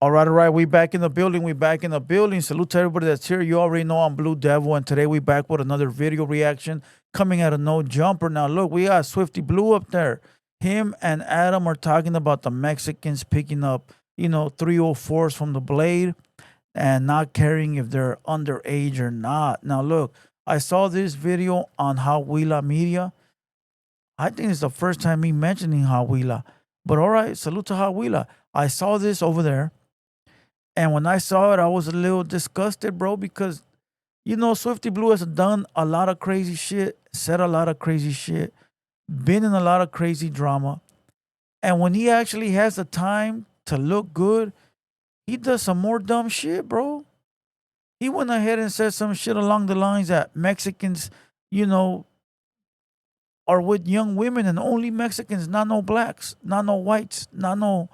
All right. We back in the building. We back in the building. Salute to everybody that's here. You already know I'm Blue Devil, and today we back with another video reaction coming out of No Jumper. Now look, we got Swifty Blue up there. Him and Adam are talking about the Mexicans picking up, 304s from the blade and not caring if they're underage or not. Now look, I saw this video on Hawila Media. I think it's the first time me mentioning Hawila. But all right, salute to Hawila. I saw this over there. And when I saw it, I was a little disgusted, bro, because Swifty Blue has done a lot of crazy shit, said a lot of crazy shit, been in a lot of crazy drama. And when he actually has the time to look good, he does some more dumb shit, bro. He went ahead and said some shit along the lines that Mexicans, you know, are with young women and only Mexicans, not no blacks, not no whites, not no.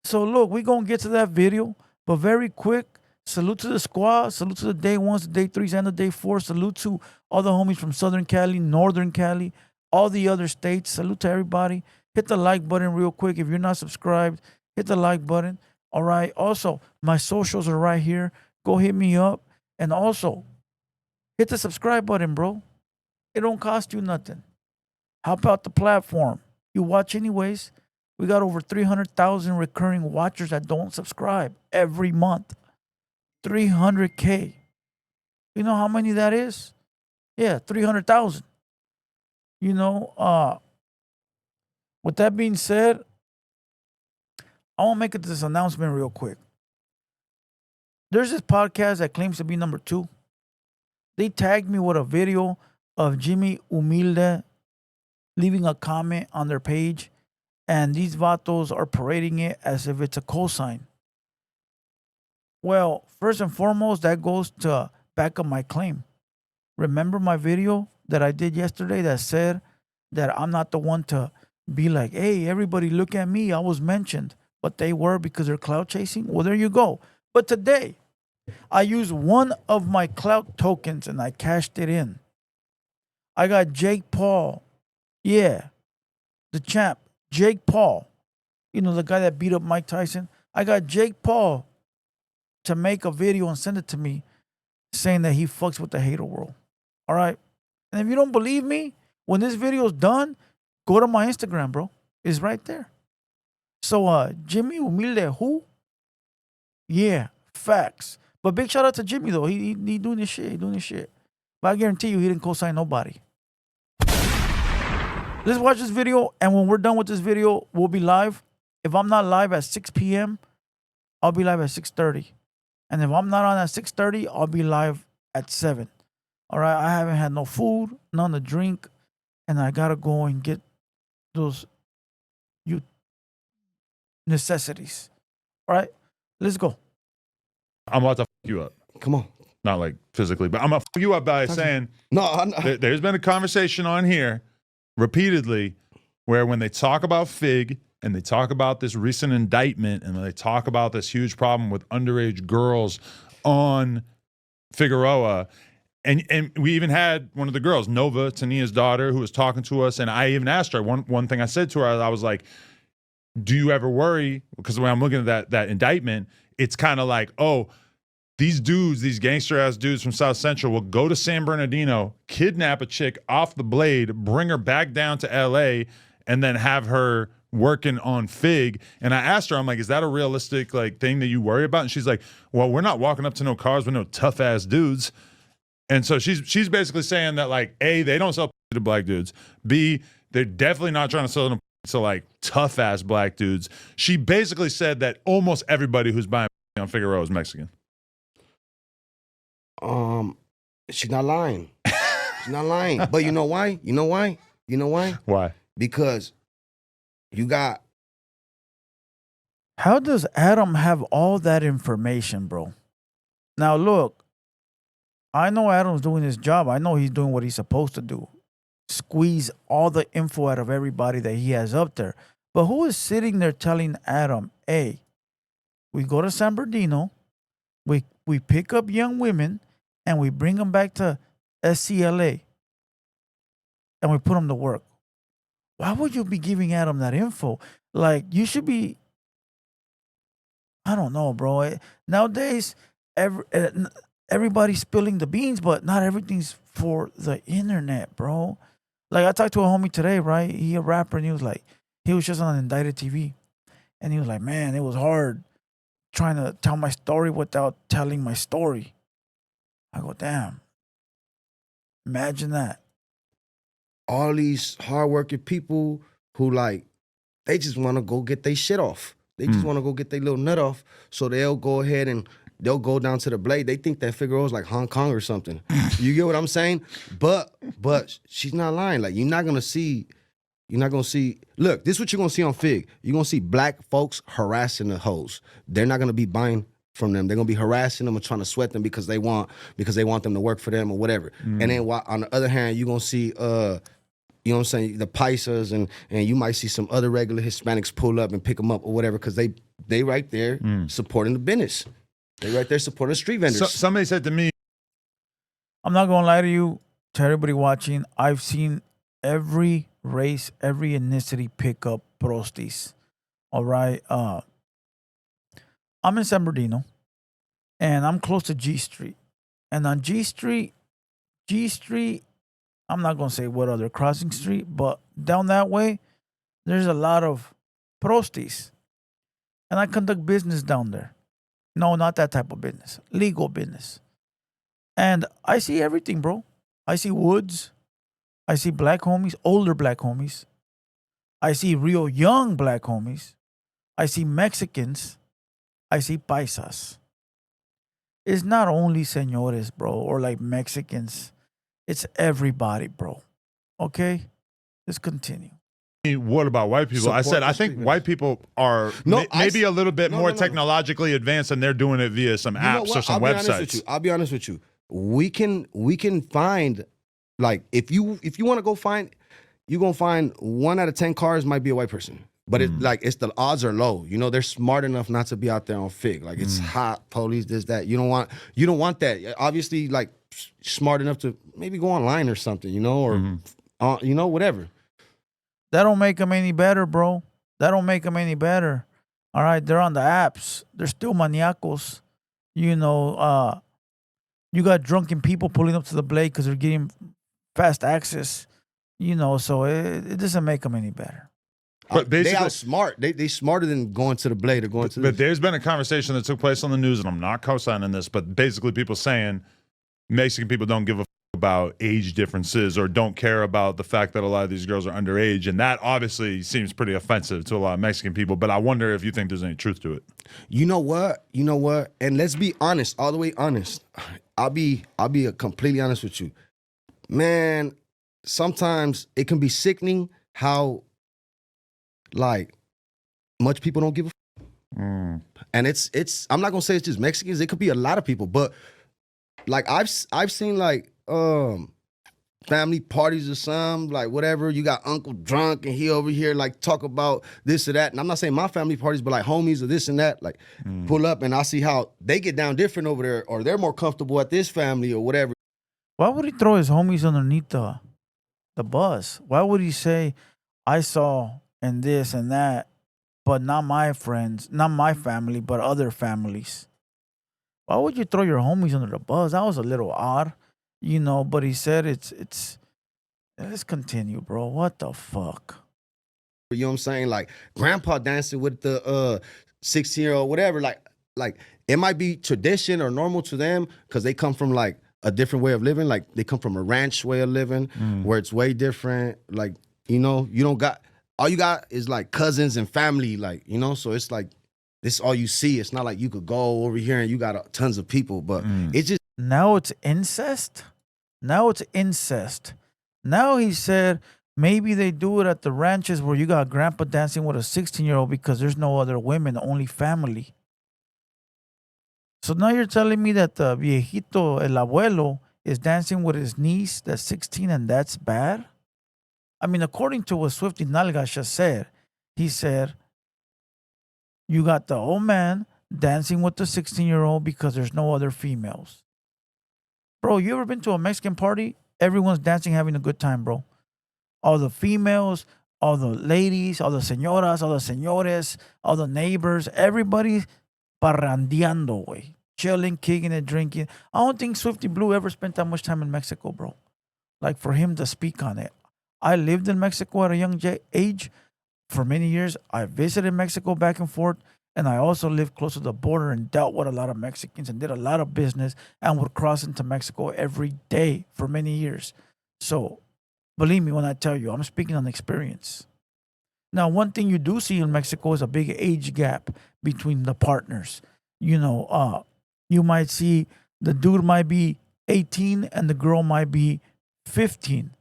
So look, we gonna get to that video, but very quick. Salute to the squad. Salute to the day ones, the day threes, and the day fours. Salute to all the homies from Southern Cali, Northern Cali, all the other states. Salute to everybody. Hit the like button real quick. If you're not subscribed, hit the like button. All right. Also, my socials are right here. Go hit me up. And also, hit the subscribe button, bro. It don't cost you nothing. Help out the platform. You watch anyways. We got over 300,000 recurring watchers that don't subscribe every month. 300K. You know how many that is? Yeah, 300,000. With that being said, I want to make this announcement real quick. There's this podcast that claims to be number 2. They tagged me with a video of Jimmy Humilde leaving a comment on their page, and these vatos are parading it as if it's a cosign. Well, first and foremost, that goes to back up my claim. Remember my video that I did yesterday that said that I'm not the one to be like, hey, everybody look at me, I was mentioned. But they were because they're clout chasing? Well, there you go. But today, I used one of my clout tokens and I cashed it in. I got Jake Paul. Yeah, the champ, Jake Paul. The guy that beat up Mike Tyson. I got Jake Paul to make a video and send it to me saying that he fucks with the hater world. All right. And if you don't believe me, when this video is done, go to my Instagram, bro. It's right there. So Jimmy Humilde, who? Yeah, facts. But big shout out to Jimmy though. He doing his shit. He doing his shit. But I guarantee you he didn't co-sign nobody. Let's watch this video, and when we're done with this video, we'll be live. If I'm not live at 6 p.m., I'll be live at 6:30. And if I'm not on at 6:30, I'll be live at 7. All right, I haven't had no food, none to drink, and I gotta go and get those necessities. All right, let's go. I'm about to fuck you up. Come on. Not like physically, but I'm gonna fuck you up by saying there's been a conversation on here repeatedly where when they talk about Fig and they talk about this recent indictment and they talk about this huge problem with underage girls on Figueroa, and we even had one of the girls, Nova, Tania's daughter, who was talking to us, and I even asked her, one thing I said to her, I was like, do you ever worry? Because when I'm looking at that indictment, it's kind of like, oh, these dudes, these gangster-ass dudes from South Central will go to San Bernardino, kidnap a chick off the blade, bring her back down to L.A., and then have her working on Fig. And I asked her, I'm like, is that a realistic thing that you worry about? And she's like, well, we're not walking up to no cars with no tough-ass dudes. And so she's basically saying that, A, they don't sell to black dudes. B, they're definitely not trying to sell them to, tough-ass black dudes. She basically said that almost everybody who's buying on Figueroa is Mexican. She's not lying. She's not lying. But you know why? You know why? Why? Because you got. How does Adam have all that information, bro? Now look, I know Adam's doing his job. I know he's doing what he's supposed to do. Squeeze all the info out of everybody that he has up there. But who is sitting there telling Adam, hey, we go to San Bernardino, we pick up young women, and we bring them back to SCLA, and we put them to work? Why would you be giving Adam that info? You should be I don't know, bro. Nowadays, everybody's spilling the beans, but not everything's for the internet, bro. Like I talked to a homie today, right? He a rapper, and he was just on Indicted TV, and he was like, man, it was hard trying to tell my story without telling my story. I go, damn. Imagine that. All these hardworking people who like, they just want to go get their shit off. They just want to go get their little nut off. So they'll go ahead and they'll go down to the blade. They think that Figueroa is like Hong Kong or something. You get what I'm saying? But she's not lying. Like you're not gonna see. Look, this is what you're gonna see on Fig. You're gonna see black folks harassing the hoes. They're not gonna be buying from them. They're gonna be harassing them and trying to sweat them because they want them to work for them or whatever. And then on the other hand, you're gonna see you know what I'm saying, the paisas and you might see some other regular Hispanics pull up and pick them up or whatever because they right there supporting the business. They right there supporting the street vendors. Somebody said to me, I'm not gonna lie to you, to everybody watching, I've seen every race, every ethnicity pick up prostis. All right. I'm in San Bernardino and I'm close to G Street. And on G Street, I'm not gonna say what other crossing street, but down that way, there's a lot of prostis. And I conduct business down there. No, not that type of business. Legal business. And I see everything, bro. I see woods. I see black homies, older black homies. I see real young black homies. I see Mexicans. I see paisas. It's not only señores, bro, or like Mexicans. It's everybody, bro. Okay? Let's continue. What about white people? I said I think white people are maybe a little bit more technologically advanced, and they're doing it via some apps or some websites. I'll be honest with you. We can find, like, if you want to go find, you're gonna find 1 out of 10 cars might be a white person. But it's the odds are low. You know, they're smart enough not to be out there on Fig. Like it's hot, police, this, that. You don't want that. Obviously, like smart enough to maybe go online or something, you know, or you know, whatever. That don't make them any better, bro. That don't make them any better. All right, they're on the apps. They're still maniacos. You know, you got drunken people pulling up to the blade because they're getting fast access. You know, so it doesn't make them any better. But they outsmart. They smarter than going to the blade or going to. But there's been a conversation that took place on the news, and I'm not co-signing this, but basically people saying Mexican people don't give a about age differences or don't care about the fact that a lot of these girls are underage, and that obviously seems pretty offensive to a lot of Mexican people. But I wonder if you think there's any truth to it. You know what? And let's be honest, all the way honest. I'll be completely honest with you, man. Sometimes it can be sickening how like much people don't give a and it's I'm not gonna say it's just Mexicans. It could be a lot of people, but like I've seen like family parties or some, like whatever. You got uncle drunk and he over here like talk about this or that. And I'm not saying my family parties, but like homies or this and that, like pull up and I see how they get down different over there, or they're more comfortable at this family or whatever. Why would he throw his homies underneath the bus? Why would he say, I saw and this and that, but not my friends, not my family, but other families? Why would you throw your homies under the bus? That was a little odd, you know, but he said it's let's continue, bro. What the fuck? You know what I'm saying? Like grandpa dancing with the 16-year-old, whatever. Like it might be tradition or normal to them because they come from like a different way of living. Like they come from a ranch way of living where it's way different. Like, you know, you don't got, all you got is like cousins and family, like, you know, so it's like, this is all you see. It's not like you could go over here and you got tons of people, but it's just. Now it's incest? Now it's incest. Now he said maybe they do it at the ranches where you got grandpa dancing with a 16-year-old because there's no other women, only family. So now you're telling me that the viejito, el abuelo, is dancing with his niece that's 16 and that's bad? I mean, according to what Swifty Nalgas just said, he said, you got the old man dancing with the 16-year-old because there's no other females. Bro, you ever been to a Mexican party? Everyone's dancing, having a good time, bro. All the females, all the ladies, all the señoras, all the señores, all the neighbors, everybody parrandeando, way. Chilling, kicking it, drinking. I don't think Swifty Blue ever spent that much time in Mexico, bro. Like for him to speak on it. I lived in Mexico at a young age for many years. I visited Mexico back and forth. And I also lived close to the border and dealt with a lot of Mexicans and did a lot of business and would cross into Mexico every day for many years. So believe me when I tell you, I'm speaking on experience. Now, one thing you do see in Mexico is a big age gap between the partners. You might see the dude might be 18 and the girl might be 15,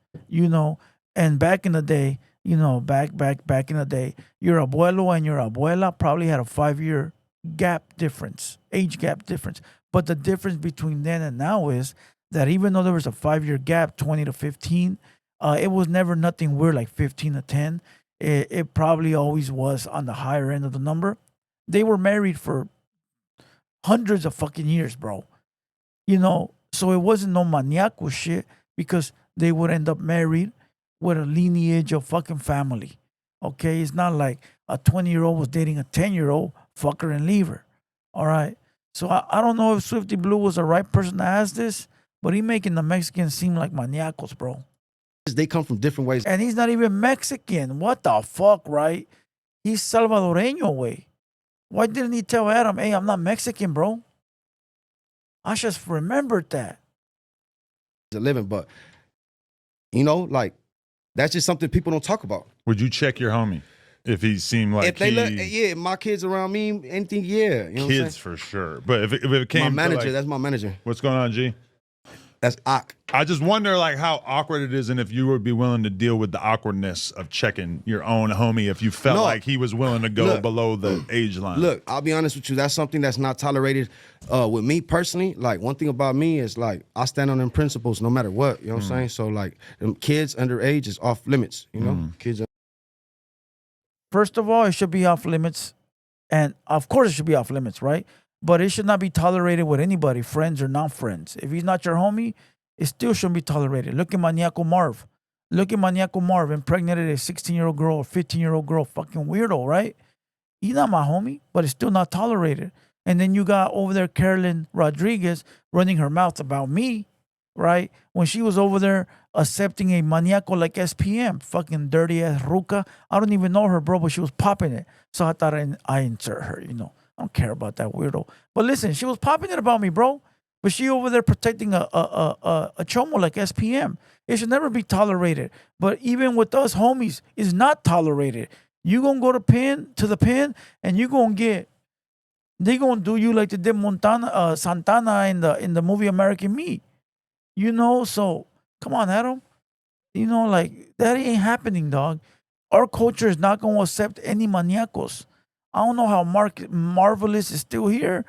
and back in the day, back in the day, your abuelo and your abuela probably had a 5 year age gap difference. But the difference between then and now is that even though there was a 5 year gap, 20 to 15, it was never nothing weird like 15 to 10. It probably always was on the higher end of the number. They were married for hundreds of fucking years, bro. So it wasn't no maniacal shit because they would end up married with a lineage of fucking family. Okay, it's not like a 20-year-old was dating a 10-year-old, fuck her and leave her. All right. So I don't know if Swifty Blue was the right person to ask this, but he making the Mexicans seem like maniacals, bro. They come from different ways. And he's not even Mexican. What the fuck, right? He's Salvadoreño, way. Why didn't he tell Adam, hey, I'm not Mexican, bro? I just remembered that. A living, but like that's just something people don't talk about. Would you check your homie if he seemed like if they yeah, my kids around me, anything, yeah, kids for sure. But if it came, my manager, that's my manager. What's going on, G? That's Ak. I just wonder like how awkward it is and if you would be willing to deal with the awkwardness of checking your own homie if you felt like he was willing to go below the age line. Look, I'll be honest with you. That's something that's not tolerated. With me personally, like one thing about me is like I stand on them principles no matter what. You know what I'm saying? So like them kids underage is off limits. Kids. First of all, it should be off limits. And of course it should be off limits, right? But it should not be tolerated with anybody, friends or non-friends. If he's not your homie, it still shouldn't be tolerated. Look at Maniaco Marv. Impregnated a 16-year-old girl or 15-year-old girl. Fucking weirdo, right? He's not my homie, but it's still not tolerated. And then you got over there Carolyn Rodriguez running her mouth about me, right? When she was over there accepting a maniaco like SPM, fucking dirty ass ruca. I don't even know her, bro, but she was popping it. So I thought I insert her, I don't care about that weirdo. But listen, she was popping it about me, bro. But she over there protecting a chomo like SPM. It should never be tolerated. But even with us homies, it's not tolerated. You gonna go to the pin, and you gonna they gonna do you like they did Santana in the movie American Me. So come on, Adam. Like that ain't happening, dog. Our culture is not gonna accept any maniacos. I don't know how Marvelous is still here,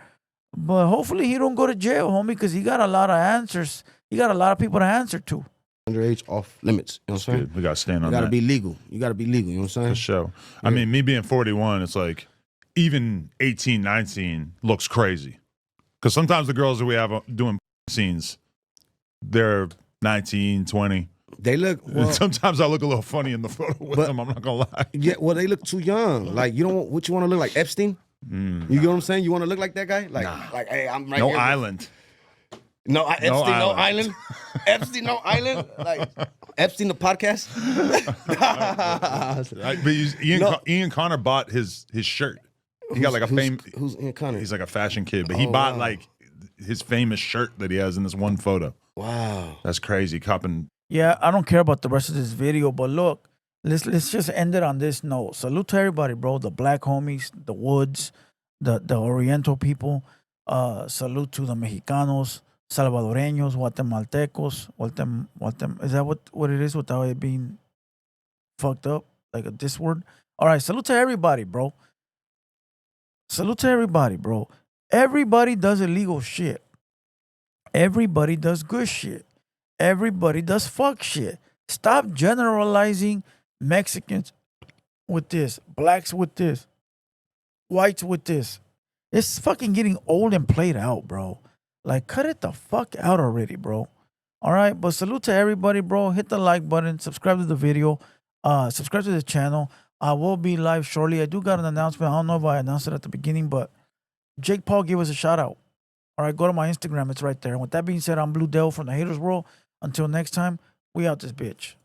but hopefully he don't go to jail, homie, because he got a lot of answers. He got a lot of people to answer to. Underage off limits. You know what I'm saying? We got to stand on that. You got to be legal. You got to be legal. You know what I'm saying? For sure. Yeah. I mean, me being 41, it's like even 18, 19 looks crazy. Because sometimes the girls that we have doing scenes, they're 19, 20. They look. Well, sometimes I look a little funny in the photo with them. I'm not gonna lie. Yeah, well, they look too young. Like you don't. What you want to look like, Epstein? You get what I'm saying? You want to look like that guy? Like, like, hey, I'm right no here. Island. No, Epstein, no island. Epstein, no island. Like Epstein, the podcast. But Ian Connor bought his shirt. He got like a fame. Who's Ian Connor? He's like a fashion kid, but he bought like his famous shirt that he has in this one photo. Wow, that's crazy. Copping. Yeah, I don't care about the rest of this video, but look, let's just end it on this note. Salute to everybody, bro. The black homies, the Woods, the Oriental people. Salute to the Mexicanos, Salvadoreños, Guatemaltecos. Is that what it is without it being fucked up? Like a diss word? All right, salute to everybody, bro. Salute to everybody, bro. Everybody does illegal shit. Everybody does good shit. Everybody does fuck shit. Stop generalizing Mexicans with this, blacks with this, whites with this. It's fucking getting old and played out, bro. Like, cut it the fuck out already, bro. All right, but salute to everybody, bro. Hit the like button, subscribe to the video, subscribe to the channel. I will be live shortly. I do got an announcement. I don't know if I announced it at the beginning, but Jake Paul, give us a shout out. All right, go to my Instagram. It's right there. And with that being said, I'm Blue Devil from the Haters World. Until next time, we out this bitch.